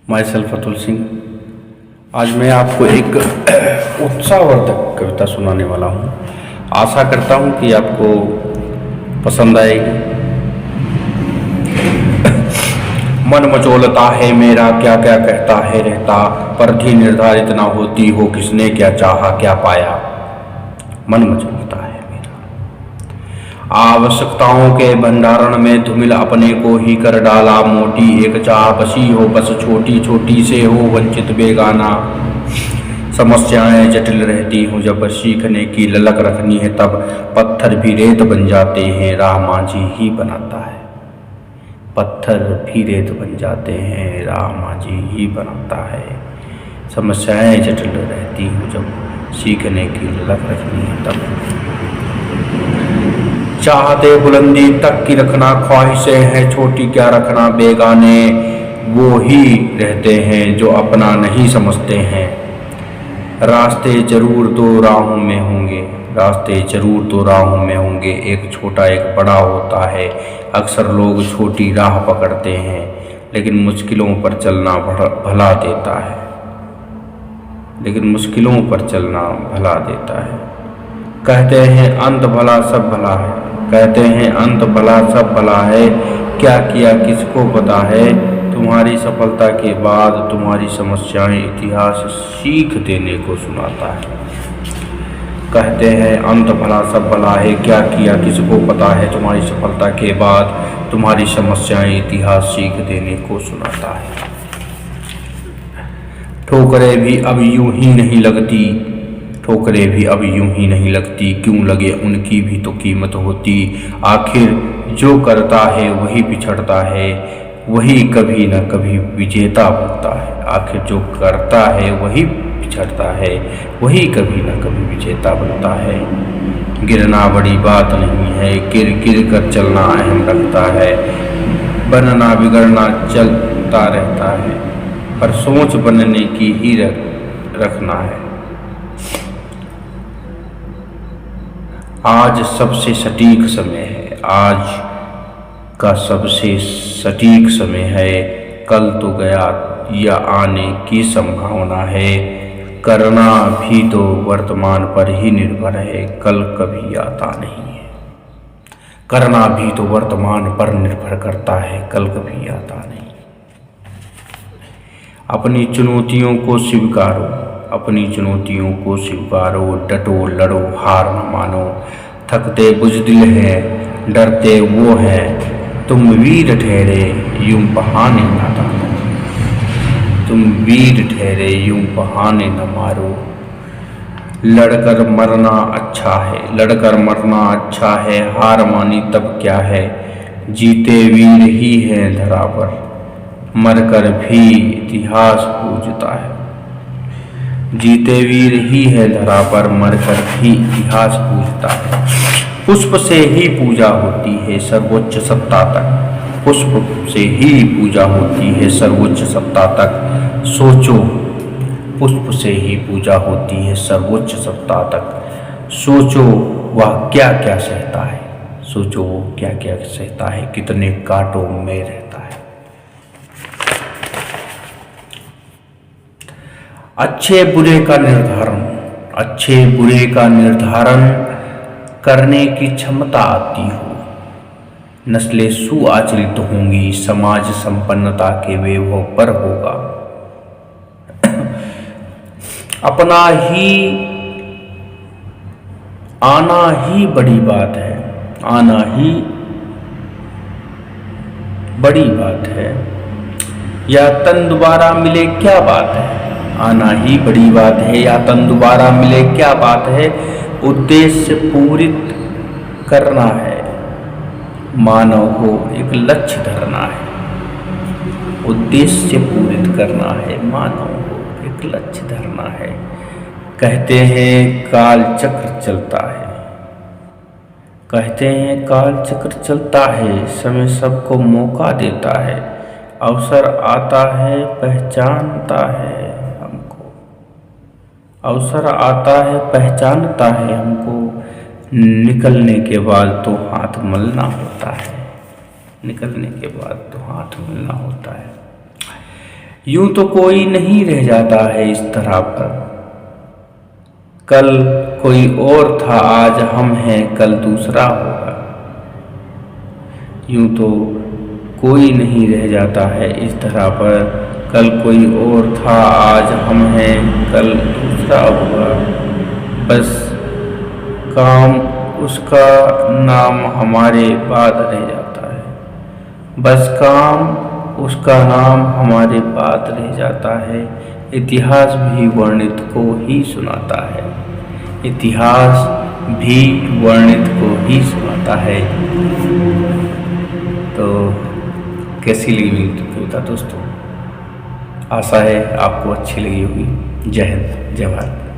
My self Atul Singh. आज मैं आपको एक उत्साहवर्धक कविता सुनाने वाला हूँ। आशा करता हूँ कि आपको पसंद आएगी। मन मचोलता है मेरा, क्या क्या कहता है रहता, परधी निर्धारित ना होती हो किसने क्या चाहा क्या पाया। मन मचोलता है आवश्यकताओं के भंडारण में धूमिल अपने को ही कर डाला मोटी, एक चाह बसी हो बस छोटी छोटी से हो वंचित बेगाना। समस्याएं जटिल रहती हूँ जब सीखने की ललक रखनी है तब पत्थर भी रेत बन जाते हैं राह मांझी ही बनाता है। पत्थर भी रेत बन जाते हैं राह मांझी ही बनाता है। समस्याएं जटिल रहती हूँ जब सीखने की ललक रखनी है तब चाहते बुलंदी तक की रखना, ख्वाहिशें हैं छोटी क्या रखना। बेगाने वो ही रहते हैं जो अपना नहीं समझते हैं। रास्ते जरूर दो राहों में होंगे, रास्ते जरूर दो राहों में होंगे, एक छोटा एक बड़ा होता है। अक्सर लोग छोटी राह पकड़ते हैं लेकिन मुश्किलों पर चलना भला देता है, लेकिन मुश्किलों पर चलना भला देता है। कहते हैं अंत भला सब भला है, कहते हैं अंत भला सब भला है, क्या किया किसको पता है। तुम्हारी सफलता के बाद तुम्हारी समस्याएं इतिहास सीख देने को सुनाता है। कहते हैं अंत भला सब भला है, क्या किया किसको पता है। तुम्हारी सफलता के बाद तुम्हारी समस्याएं इतिहास सीख देने को सुनाता है। ठोकरें भी अब यूं ही नहीं लगती, ठोकरें भी अब यूं ही नहीं लगती, क्यों लगे उनकी भी तो कीमत होती। आखिर जो करता है वही पिछड़ता है, वही कभी न कभी विजेता बनता है। आखिर जो करता है वही पिछड़ता है, वही कभी न कभी विजेता बनता है। गिरना बड़ी बात नहीं है, गिर गिर कर चलना अहम रखता है। बनना बिगड़ना चलता रहता है, पर सोच बनने की ही रखना है। आज सबसे सटीक समय है, आज का सबसे सटीक समय है। कल तो गया या आने की संभावना है। करना भी तो वर्तमान पर ही निर्भर है, कल कभी आता नहीं है। करना भी तो वर्तमान पर निर्भर करता है, कल कभी आता नहीं। अपनी चुनौतियों को स्वीकारो, अपनी चुनौतियों को स्वीकारो, डटो लड़ो हार न मानो। थकते बुज़दिल हैं डरते वो हैं, तुम वीर ठहरे यूं बहाने न मारो। तुम वीर ठहरे यूं बहाने न मारो। लड़कर मरना अच्छा है, लड़कर मरना अच्छा है, हार मानी तब क्या है। जीते वीर ही हैं धरा पर, मरकर भी इतिहास पूजता है। जीते वीर ही है धरा पर, मरकर भी इतिहास पूजता है। पुष्प से ही पूजा होती है सर्वोच्च सत्ता तक, पुष्प से ही पूजा होती है सर्वोच्च सत्ता तक। सोचो पुष्प से ही पूजा होती है सर्वोच्च सत्ता तक। सोचो वह क्या क्या सहता है, सोचो वो क्या क्या सहता है, कितने कांटों में रहता है। अच्छे बुरे का निर्धारण, अच्छे बुरे का निर्धारण करने की क्षमता आती हो। नस्लें सुआचरित होंगी, समाज संपन्नता के वैभव पर होगा। अपना ही आना ही बड़ी बात है, आना ही बड़ी बात है। या तन दोबारा मिले क्या बात है, आना ही बड़ी बात है। या तन दोबारा मिले क्या बात है। उद्देश्य पूरित करना है, मानव को एक लक्ष्य धरना है। उद्देश्य पूरित करना है, मानव को एक लक्ष्य धरना है। कहते हैं काल चक्र चलता है, कहते हैं काल चक्र चलता है, समय सबको मौका देता है। अवसर आता है पहचानता है हमको, अवसर आता है पहचानता है हमको। निकलने के बाद तो हाथ मलना होता है, निकलने के बाद तो हाथ मलना होता है। यूं तो कोई नहीं रह जाता है इस तरह पर, कल कोई और था आज हम हैं कल दूसरा होगा। यूं तो कोई नहीं रह जाता है इस तरह पर, कल कोई और था आज हम हैं कल दूसरा होगा। बस काम उसका नाम हमारे बाद रह जाता है, बस काम उसका नाम हमारे बाद रह जाता है। इतिहास भी वर्णित को ही सुनाता है, इतिहास भी वर्णित को ही सुनाता है। तो कैसी लगी मेरी कविता दोस्तों? आशा है आपको अच्छी लगी होगी। जय हिंद, जय भारत।